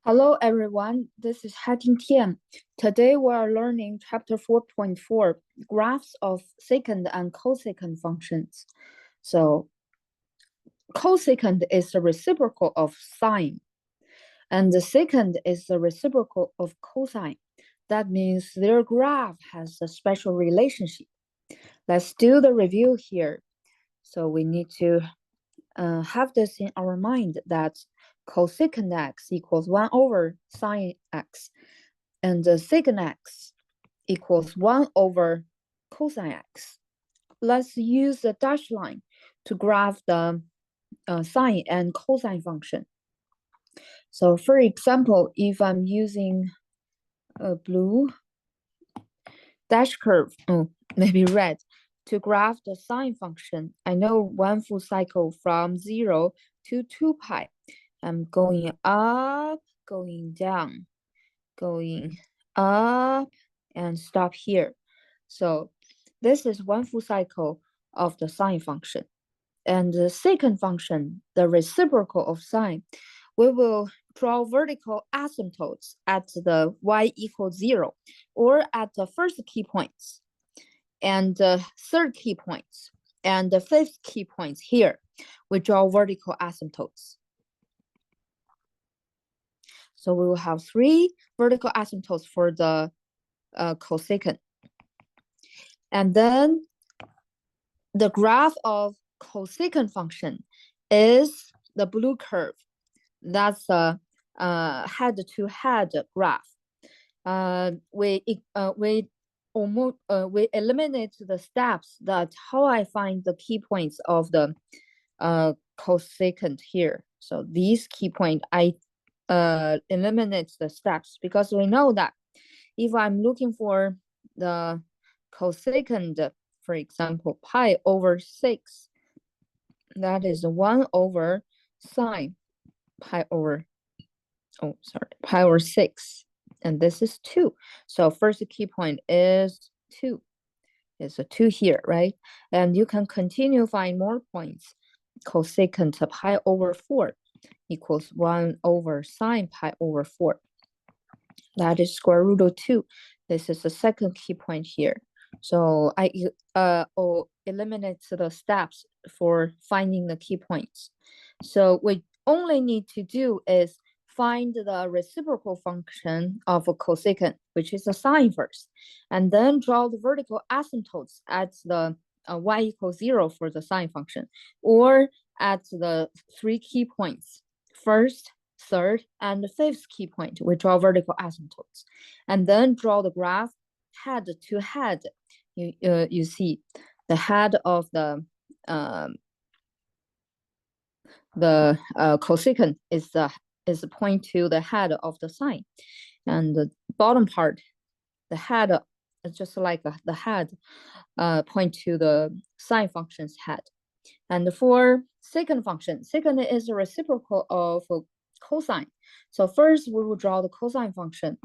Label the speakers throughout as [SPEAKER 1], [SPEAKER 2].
[SPEAKER 1] Hello everyone, this is Hating Tian. Today we are learning chapter 4.4, graphs of secant and cosecant functions. So cosecant is the reciprocal of sine, and the secant is the reciprocal of cosine. That means their graph has a special relationship. Let's do the review here. So we need to have this in our mind that cosecant x equals 1 over sine x, and the secant x equals 1 over cosine x. Let's use the dashed line to graph the sine and cosine function. So for example, if I'm using a blue dash curve, maybe red, to graph the sine function, I know one full cycle from 0 to 2 pi. I'm going up, going down, going up, and stop here. So this is one full cycle of the sine function. And the secant function, the reciprocal of sine, we will draw vertical asymptotes at the y equals 0, or at the first key points, and the third key points, and the fifth key points here. We draw vertical asymptotes. So we will have 3 vertical asymptotes for the cosecant. And then the graph of cosecant function is the blue curve. That's a head-to-head graph. We eliminate the steps that how I find the key points of the cosecant here. So these key points, I eliminate the steps because we know that if I'm looking for the cosecant, for example, pi over 6, that is 1 over sine pi over 6, and this is 2. So first key point is 2. It's a 2 here, right? And you can continue find more points. Cosecant pi over 4 equals 1 over sine pi over 4. That is square root of 2. This is the second key point here. So I eliminate the steps for finding the key points. So we only need to do is find the reciprocal function of a cosecant, which is a sine first, and then draw the vertical asymptotes at the y equals 0 for the sine function, or at the 3 key points, first, third, and the fifth key point. We draw vertical asymptotes, and then draw the graph head to head. You see the head of the cosecant is point to the head of the sine, and the bottom part, the head, is just like the head, point to the sine function's head. And for secant function, secant is a reciprocal of cosine. So first we will draw the cosine function.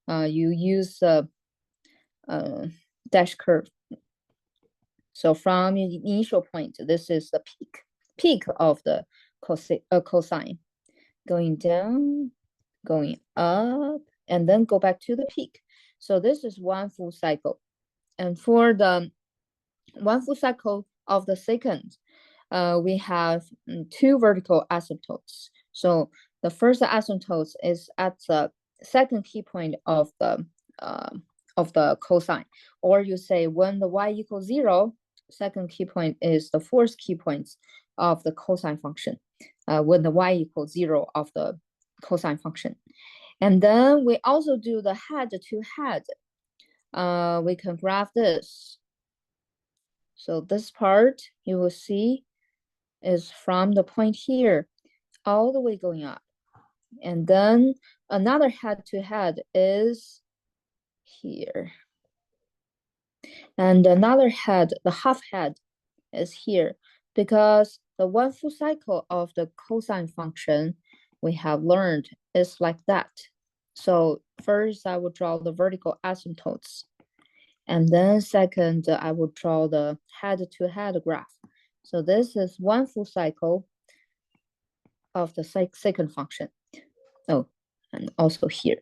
[SPEAKER 1] You use dash curve. So from the initial point, this is the peak of the cosine, going down, going up, and then go back to the peak. So this is one full cycle. And for the one full cycle of the secant, we have 2 vertical asymptotes. So the first asymptote is at the second key point of the cosine, or you say when the y equals 0, second key point is the fourth key point of the cosine function, when the y equals 0 of the cosine function. And then we also do the head to head. We can graph this. So this part you will see is from the point here all the way going up. And then another head to head is here. And another head, the half head, is here, because the one full cycle of the cosine function we have learned is like that. So first I will draw the vertical asymptotes, and then second I will draw the head-to-head graph. So this is one full cycle of the secant function. and also here.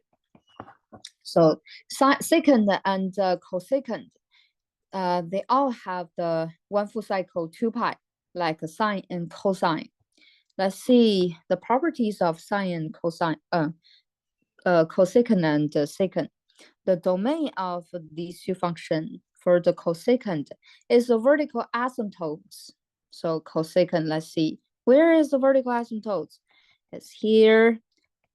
[SPEAKER 1] So secant and cosecant, they all have the one full cycle 2 pi, like sine and cosine. Let's see the properties of sine and cosine, cosecant and secant. The domain of these two functions for the cosecant is the vertical asymptotes. So cosecant, let's see, where is the vertical asymptotes? It's here,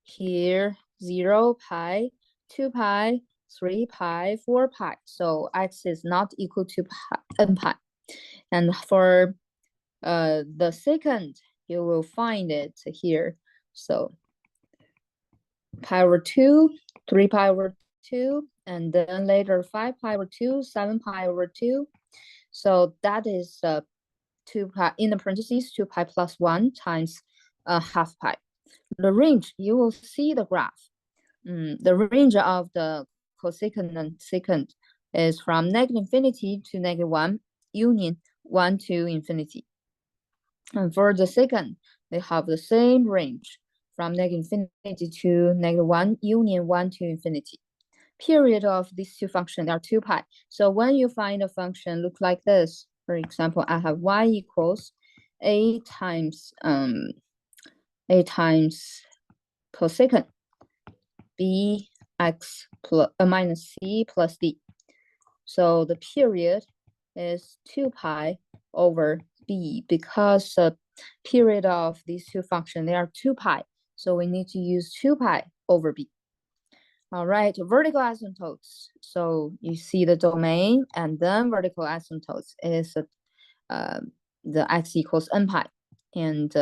[SPEAKER 1] here, 0 pi, 2 pi, 3 pi, 4 pi. So x is not equal to pi, n pi. And for the secant, you will find it here. So pi over 2, 3 pi over 2, and then later 5 pi over 2, 7 pi over 2. So that is 2 pi, in the parentheses, 2 pi plus 1 times half pi. The range, you will see the graph. The range of the cosecant and secant is from -infinity to -1, union 1 to infinity. And for the secant, they have the same range from -infinity to -1, union 1 to infinity. Period of these two functions are 2 pi. So when you find a function look like this, for example, I have y equals a times cosecant b x plus minus c plus d. So the period is 2 pi over b, because the period of these two functions, they are 2 pi. So we need to use 2 pi over b. All right, vertical asymptotes. So you see the domain, and then vertical asymptotes is the x equals n pi. And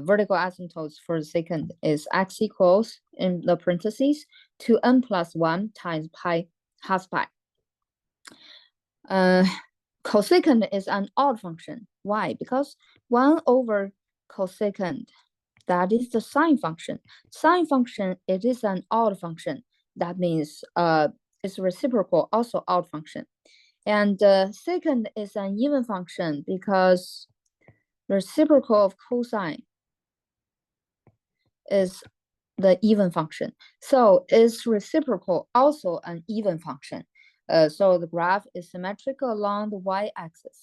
[SPEAKER 1] vertical asymptotes for the secant is x equals, in the parentheses, 2n plus 1 times pi half pi. Cosecant is an odd function. Why? Because 1 over cosecant, that is the sine function. Sine function, it is an odd function. That means it's reciprocal, also odd function. And secant is an even function because reciprocal of cosine is the even function. So is reciprocal also an even function? So the graph is symmetrical along the y-axis.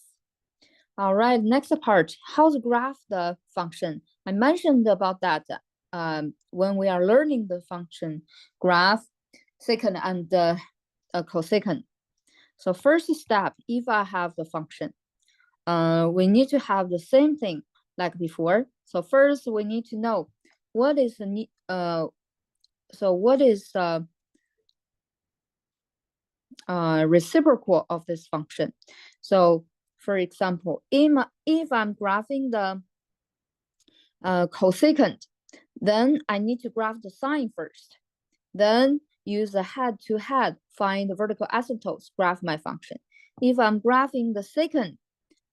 [SPEAKER 1] All right, next part, how to graph the function. I mentioned about that when we are learning the function graph, secant and cosecant. So first step, if I have the function, we need to have the same thing like before. So first we need to know what is the reciprocal of this function. So for example, if I'm graphing the cosecant, then I need to graph the sine first. Then use the head-to-head, find the vertical asymptotes, graph my function. If I'm graphing the secant,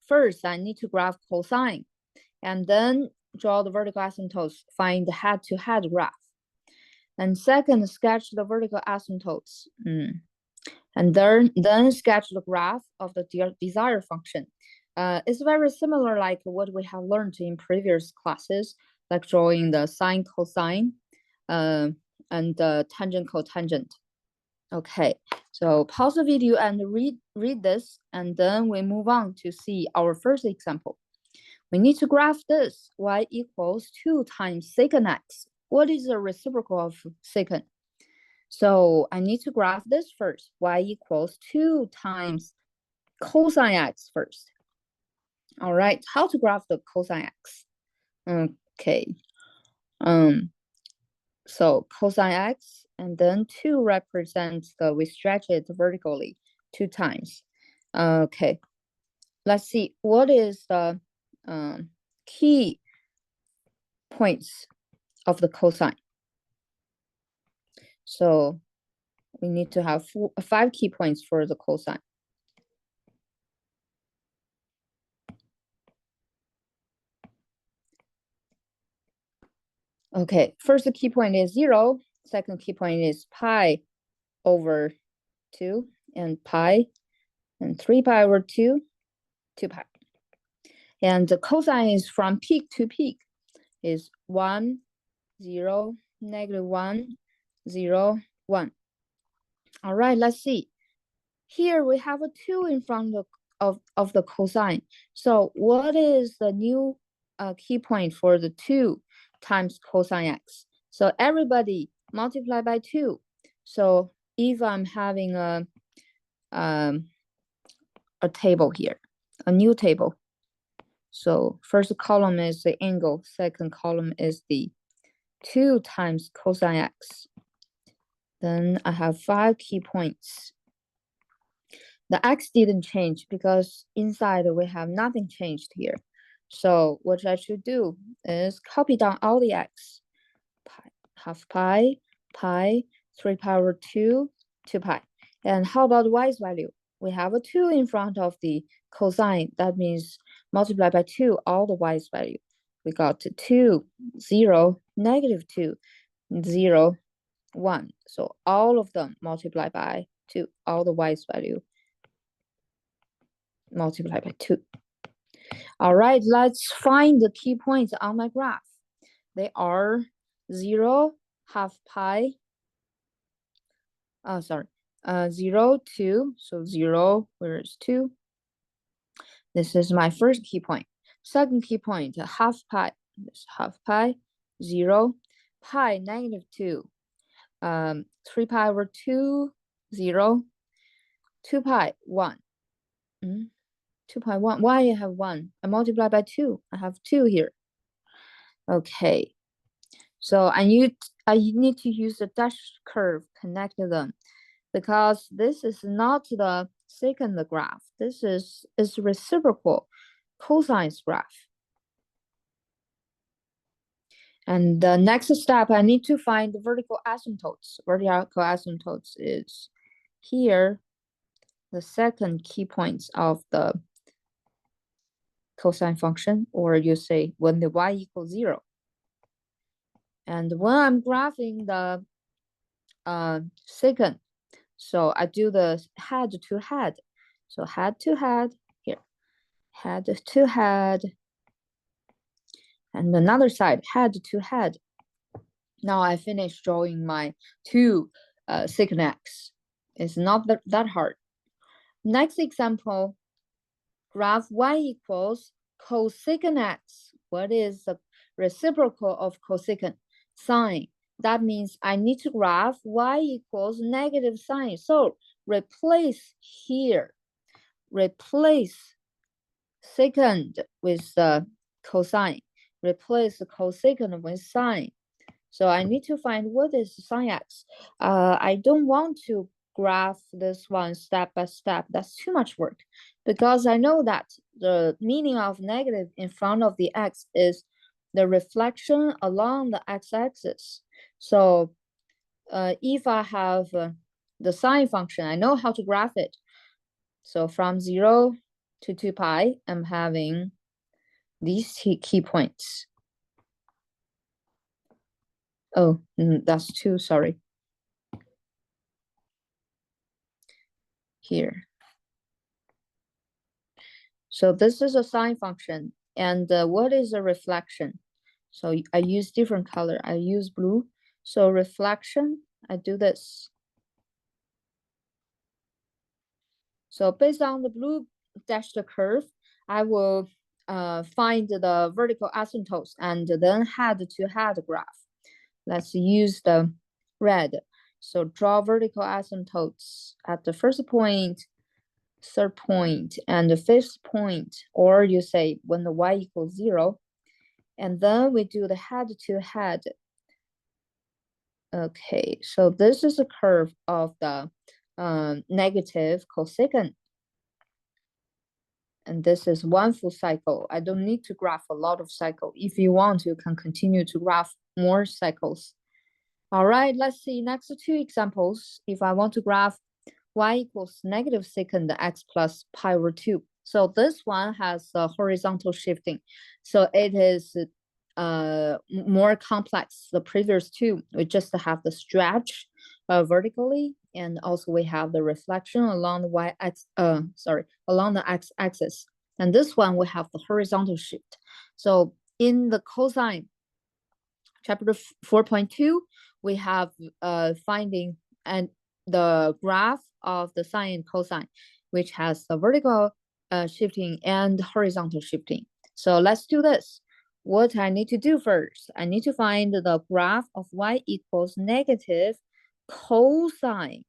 [SPEAKER 1] first I need to graph cosine, and then draw the vertical asymptotes, find the head-to-head graph. And second, sketch the vertical asymptotes. And then sketch the graph of the desired function. It's very similar like what we have learned in previous classes, like drawing the sine, cosine, and the tangent, cotangent. Okay, so pause the video and read this, and then we move on to see our first example. We need to graph this, y equals 2 times secant x. What is the reciprocal of secant? So I need to graph this first, y equals 2 times cosine x first. All right, how to graph the cosine x? Okay, so cosine x, and then 2 represents we stretch it vertically 2 times. Okay, let's see, what is the key points of the cosine? So we need to have 5 key points for the cosine. Okay, first key point is 0. Second key point is pi over 2, and pi, and 3 pi over 2, 2 pi. And the cosine is from peak to peak is 1, 0, -1, 0, 1. All right, let's see. Here we have a 2 in front of the cosine. So what is the new key point for the 2 times cosine x? So everybody multiply by 2. So if I'm having a table here, a new table. So first column is the angle, second column is the 2 times cosine x. Then I have 5 key points. The x didn't change because inside we have nothing changed here. So what I should do is copy down all the x. Pi, half pi, pi, 3 pi over 2, 2 pi. And how about y's value? We have a 2 in front of the cosine. That means multiply by 2, all the y's value. We got 2, 0, -2, 0, 1. So all of them multiply by 2, all the y's value multiply by 2. All right, let's find the key points on my graph. They are 0, half pi, 0, 2, so 0, where is 2? This is my first key point. Second key point, half pi, this half pi, 0, pi, -2, 3 pi over 2, 0, 2 pi, 1. 2 pi 1. Why I have 1? I multiply by 2. I have 2 here. Okay. So I need to use the dash curve, connect them, because this is not the secant graph. This is reciprocal cosine graph. And the next step, I need to find the vertical asymptotes. Vertical asymptotes is here, the second key points of the cosine function, or you say when the y equals 0. And when I'm graphing the secant, so I do the head to head. So head to head here, head to head, and another side, head to head. Now I finished drawing my 2 secant x. It's not that hard. Next example, graph y equals cosecant x. What is the reciprocal of cosecant? Sine. That means I need to graph y equals negative sine. So replace here, replace secant with the cosine, replace the cosecant with sine. So I need to find what is sine x. I don't want to graph this one step by step. That's too much work, because I know that the meaning of negative in front of the x is the reflection along the x-axis. So if I have the sine function, I know how to graph it. So from 0 to 2 pi, I'm having these key points. Oh, that's 2, sorry. Here. So this is a sine function. And what is a reflection? So I use different color. I use blue. So reflection, I do this. So based on the blue dashed curve, I will find the vertical asymptotes and then head to head graph. Let's use the red. So draw vertical asymptotes at the first point, third point, and the fifth point, or you say when the y equals 0. And then we do the head to head. Okay, so this is a curve of the negative cosecant. And this is one full cycle. I don't need to graph a lot of cycles. If you want, you can continue to graph more cycles. All right, let's see next 2 examples. If I want to graph y equals negative secant x plus pi over 2. So this one has a horizontal shifting. So it is more complex. The previous 2, we just have the stretch vertically, and also we have the reflection along the along the x-axis. And this one we have the horizontal shift. So in the cosine Chapter 4.2, we have finding and the graph of the sine and cosine, which has the vertical shifting and horizontal shifting. So let's do this. What I need to do first, I need to find the graph of y equals negative cosine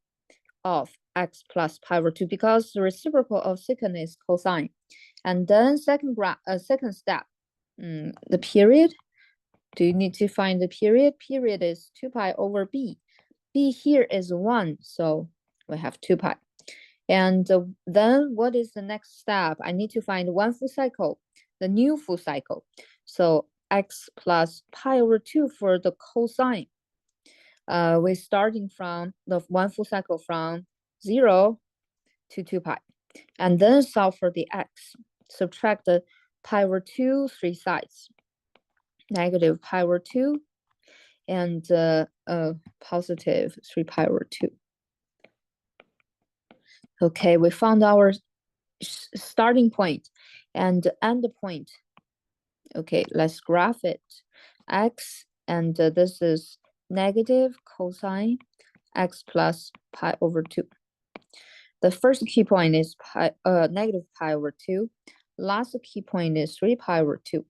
[SPEAKER 1] of x plus pi over 2, because the reciprocal of secant is cosine. And then second step, the period. Do you need to find the period? Period is 2 pi over b. B here is 1, so we have 2 pi. And then what is the next step? I need to find one full cycle, the new full cycle. So x plus pi over 2 for the cosine. We're starting from the one full cycle from 0 to 2 pi. And then solve for the x. Subtract the pi over 2, 3 sides. Negative pi over 2 and positive 3 pi over 2. Okay, we found our starting point and end point. Okay, let's graph it. X, and this is negative cosine x plus pi over 2. The first key point is negative pi over 2. Last key point is 3 pi over 2.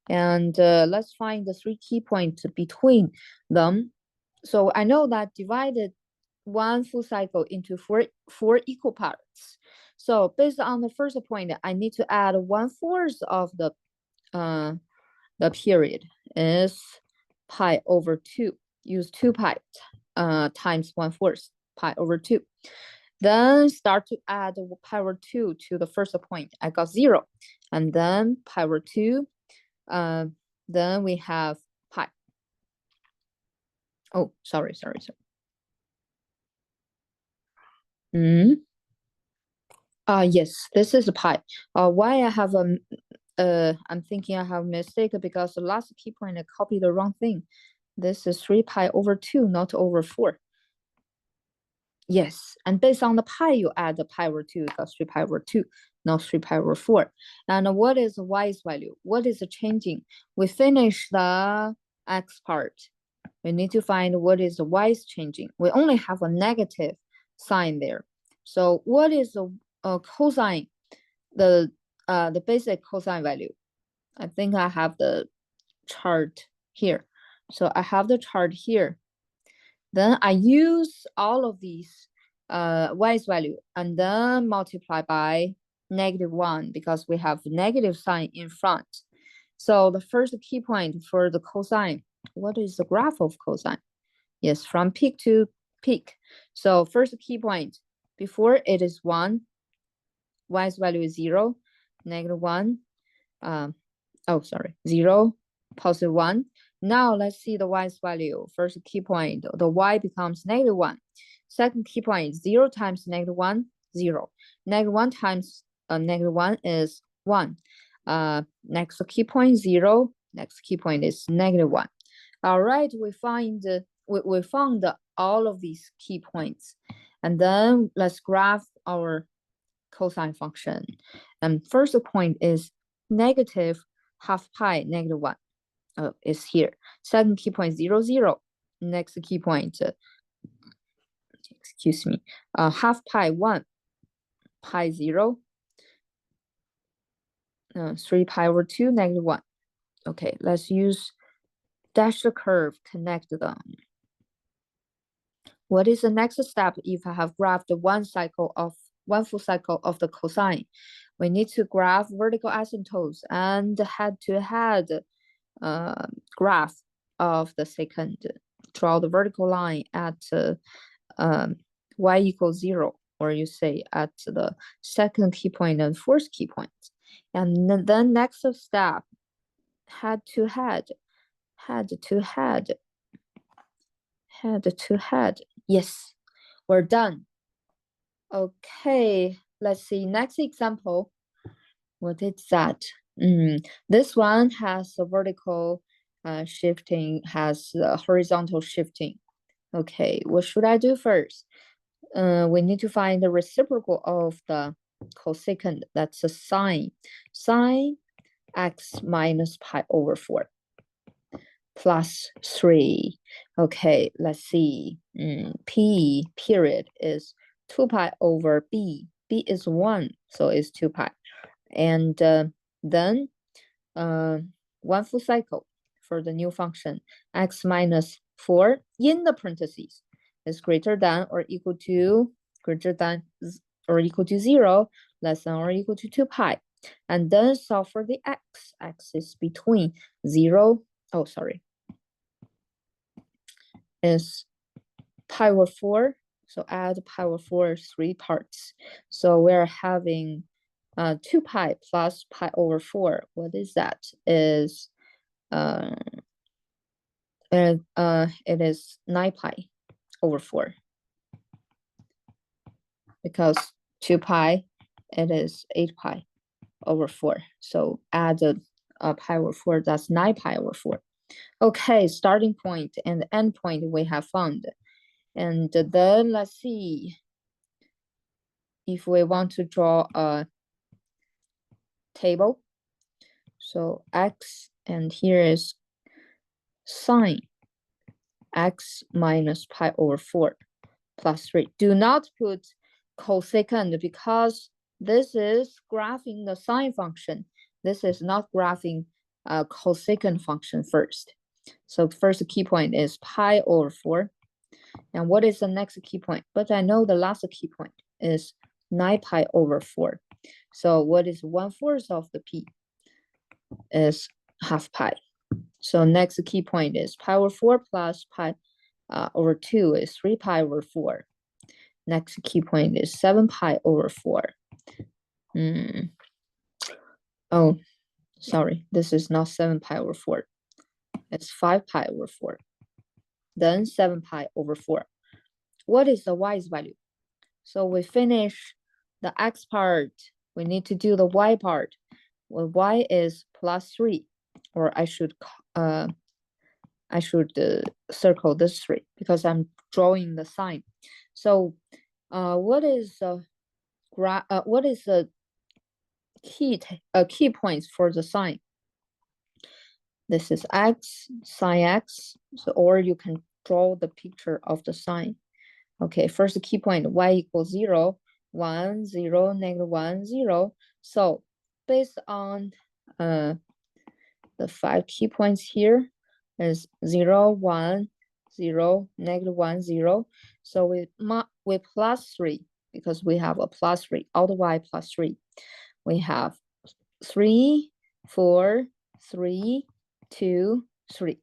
[SPEAKER 1] And let's find the 3 key points between them. So I know that divided one full cycle into four equal parts. So based on the first point, I need to add 1/4 of the period is pi over 2. Use 2 pi times 1/4 pi over 2. Then start to add pi over 2 to the first point. I got 0. And then pi over 2. Then we have pi. Oh, sorry. Yes, this is pi. Why I have I'm thinking I have a mistake because the last key point I copied the wrong thing. This is 3 pi over 2, not over 4. Yes, and based on the pi, you add the pi over 2, because 3 pi over 2, not 3 pi over 4. And what is y's value? What is changing? We finish the x part. We need to find what is y's changing. We only have a negative sign there. So what is the cosine, the basic cosine value? I think I have the chart here. So I have the chart here. Then I use all of these y's value and then multiply by -1 because we have negative sign in front. So the first key point for the cosine, what is the graph of cosine? Yes, from peak to peak. So first key point, before it is 1, y's value is 0, -1, 0, +1. Now let's see the y's value. First key point, the y becomes -1. Second key point, 0 times -1, 0. -1 times -1 is 1. Next key point, 0. Next key point is -1. All right, we found all of these key points. And then let's graph our cosine function. And first point is negative half pi -1. Is here. Second key point 0, 0. Next key point, excuse me, half pi 1, pi 0, 3 pi over 2, -1. Okay, let's use dash the curve, connect them. What is the next step if I have graphed one full cycle of the cosine? We need to graph vertical asymptotes and head-to-head graph of the secant. Draw the vertical line at y equals 0, or you say at the second key point and fourth key point. And then next step, head-to-head. Yes, we're done. Okay, let's see next example. What is that? This one has a vertical shifting, has a horizontal shifting. Okay, what should I do first? We need to find the reciprocal of the cosecant. That's a sine. Sine x minus pi over 4 plus 3. Okay, let's see. P period is 2 pi over B. B is 1, so it's 2 pi. And then 1 full cycle for the new function, x minus 4 in the parentheses is greater than or equal to 0, less than or equal to 2 pi. And then solve for the x. X is between 0, is pi over 4. So add pi over 4, 3 parts. So we're having 2 pi plus pi over 4. What is that? Is it is 9 pi over 4. Because 2 pi, it is 8 pi over 4. So add pi over 4, that's 9 pi over 4. Okay, starting point and end point we have found. And then let's see if we want to draw a table. So x, and here is sine x minus pi over 4 plus 3. Do not put cosecant because this is graphing the sine function. This is not graphing cosecant function first. So first key point is pi over 4. And what is the next key point? But I know the last key point is 9 pi over 4. So what is 1/4 of the p? Is half pi. So next key point is pi over 4 plus pi over 2 is 3 pi over 4. Next key point is 7 pi over 4. Oh, sorry, this is not 7 pi over 4. It's 5 pi over 4. Then 7 pi over 4. What is the y's value? So we finish the x part. We need to do the y part. Well, y is plus 3, or I should circle this 3 because I'm drawing the sine. So what is the key points for the sine? This is x, sine x, so or you can draw the picture of the sine. Okay, first key point, y equals 0, 1, 0, -1, 0. So based on the 5 key points here is 0, 1, 0, -1, 0. So we plus 3 because we have a plus 3, all the y plus 3. We have 3, 4, 3, 2, 3.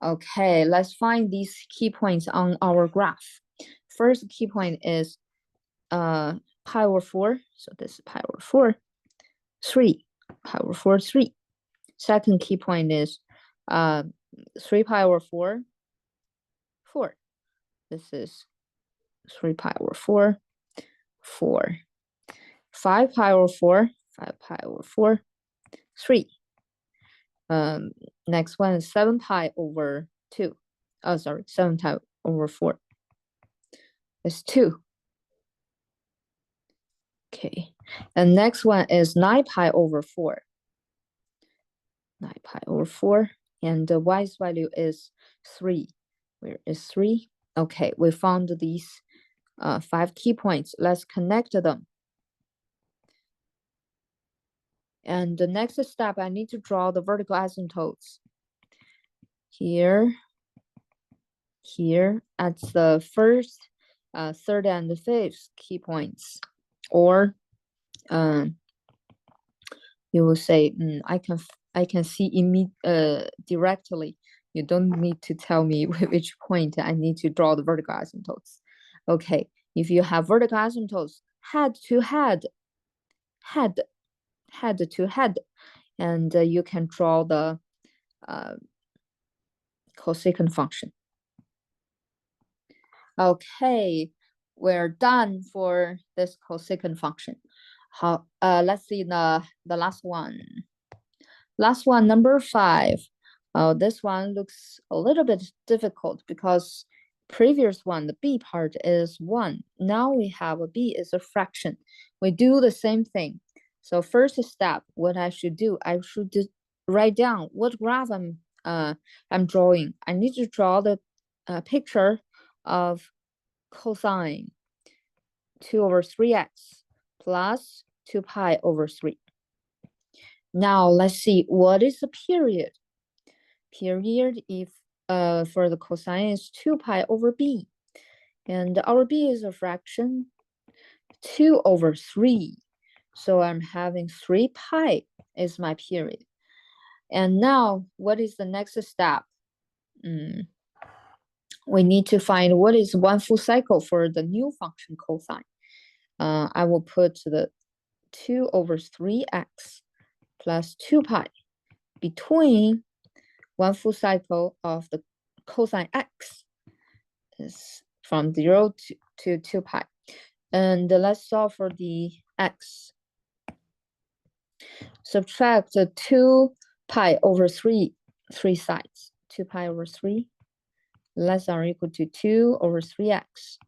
[SPEAKER 1] Okay, let's find these key points on our graph. First key point is pi over 4. So this is pi over 4, 3. Pi over 4, 3. Second key point is 3 pi over 4, 4. This is 3 pi over 4, 4. 5 pi over 4, 5 pi over 4, 3. Next one is 7 pi over 2. Oh, sorry, 7 pi over 4. It's 2. Okay, and next one is 9 pi over 4. 9 pi over 4, and the y's value is 3. Where is 3? Okay, we found these 5 key points. Let's connect them. And the next step, I need to draw the vertical asymptotes. Here, at the first, third, and the fifth key points. Or you will say, I can see directly. You don't need to tell me which point I need to draw the vertical asymptotes. Okay, if you have vertical asymptotes, head to head, and you can draw the cosecant function. Okay, we're done for this cosecant function. Let's see the last one. Last one, number 5. This one looks a little bit difficult because previous one, the b part is 1. Now we have a b is a fraction. We do the same thing. So first step, what I should do, I should write down what graph I'm drawing. I need to draw the picture of cosine 2 over 3x plus 2 pi over 3. Now let's see what is the period. Period if for the cosine is 2 pi over b, and our b is a fraction 2 over 3. So I'm having 3 pi is my period. And now what is the next step? We need to find what is one full cycle for the new function cosine. I will put the 2 over 3x plus 2 pi between one full cycle of the cosine x is from 0 to 2 pi. And let's solve for the x. Subtract the 2 pi over 3 sides. 2 pi over 3 less than or equal to 2 over 3x.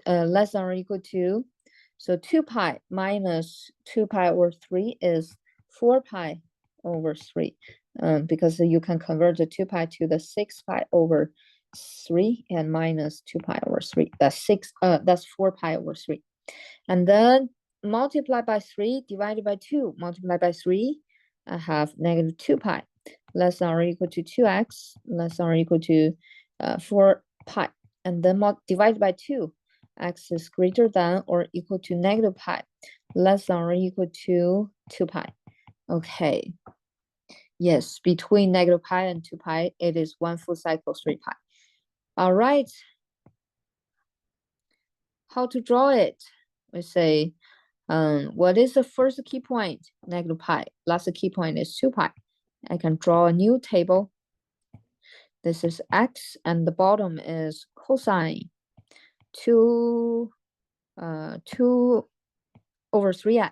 [SPEAKER 1] Less than or equal to, so 2 pi minus 2 pi over 3 is 4 pi over 3. Because you can convert the 2 pi to the 6 pi over 3 and minus 2 pi over 3. That's 4 pi over 3. And then multiply by 3 divided by 2. Multiply by 3, I have negative 2 pi less than or equal to 2x less than or equal to 4 pi. And then divide by 2. X is greater than or equal to negative pi less than or equal to 2 pi. Okay. Yes, between negative pi and 2 pi, it is one full cycle 3 pi. All right. How to draw it? We say, what is the first key point? Negative pi. Last key point is 2 pi. I can draw a new table. This is x, and the bottom is cosine 2 over 3x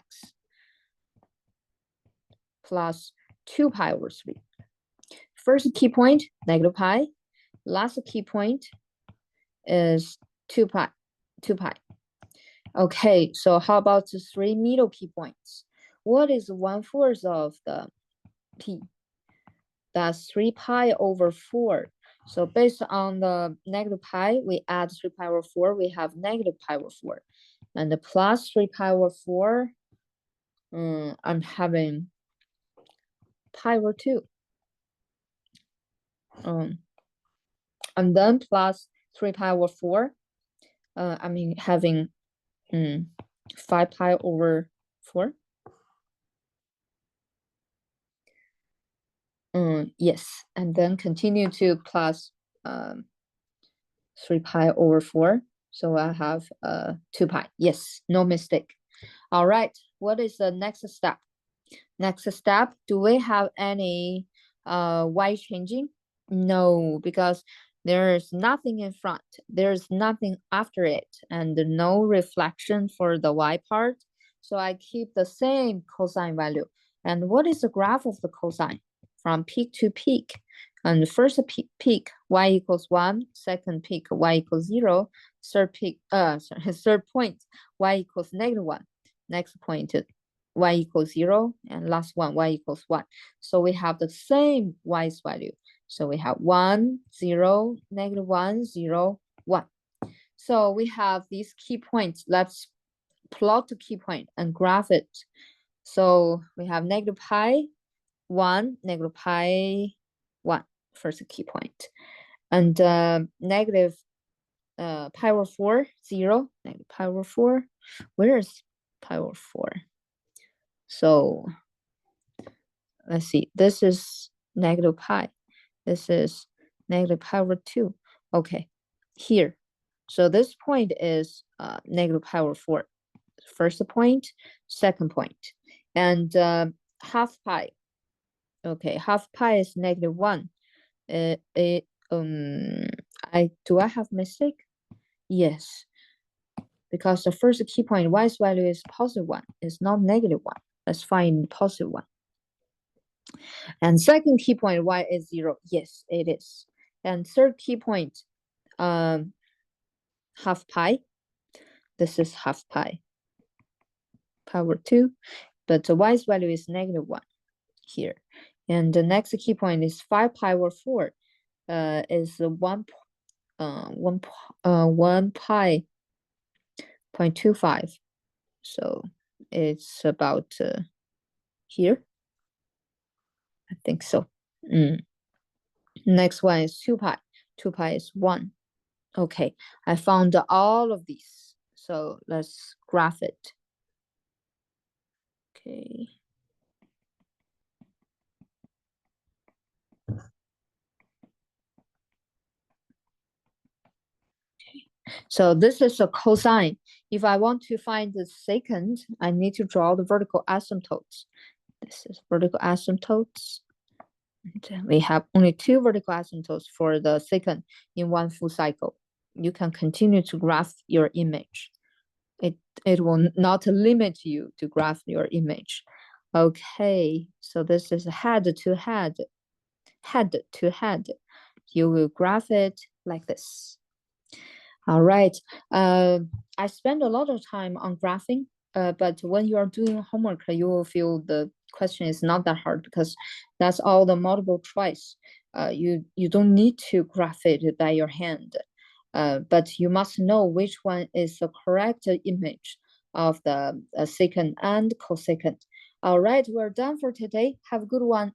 [SPEAKER 1] plus 2 pi over 3. First key point, negative pi. Last key point is 2 pi. Okay, so how about the 3 middle key points? What is 1/4 of the p? That's 3 pi over 4. So based on the negative pi, we add 3 pi over 4, we have negative pi over 4. And the plus 3 pi over 4, I'm having pi over 2. And then plus 3 pi over 4, having 5 pi over 4. Yes, and then continue to plus 3 pi over 4. So I have 2 pi. Yes, no mistake. All right, what is the next step? Next step, do we have any y changing? No, because there is nothing in front. There's nothing after it, and no reflection for the y part. So I keep the same cosine value. And what is the graph of the cosine? From peak to peak. And the first peak, y equals 1. Second peak, y equals 0. Third peak, third point, y equals -1. Next point, y equals 0. And last one, y equals 1. So we have the same y's value. So we have 1, 0, -1, 0, 1. So we have these key points. Let's plot the key point and graph it. So we have negative pi, 1, negative pi, 1, first key point. And negative pi over 4, 0, negative pi over 4. Where is pi over 4? So let's see. This is negative pi. This is negative pi over 2. Okay, here. So this point is negative pi over 4. First point, second point. And half pi. Okay, half pi is -1. Do I have mistake? Yes. Because the first key point, y's value is +1. It's not -1. Let's find +1. And second key point, y is 0. Yes, it is. And third key point, half pi. This is half pi. Pi over 2. But the y's value is -1 here. And the next key point is 5 pi over 4 is 1 pi 0.25. So it's about here. I think so. Next one is 2 pi. 2 pi is 1. Okay, I found all of these. So let's graph it. Okay. So this is a cosine. If I want to find the secant, I need to draw the vertical asymptotes. This is vertical asymptotes. And we have only 2 vertical asymptotes for the secant in one full cycle. You can continue to graph your image. It will not limit you to graph your image. Okay, so this is head to head, head to head. You will graph it like this. All right. I spend a lot of time on graphing, but when you are doing homework, you will feel the question is not that hard because that's all the multiple choice. You don't need to graph it by your hand, but you must know which one is the correct image of the secant and cosecant. All right, we're done for today. Have a good one.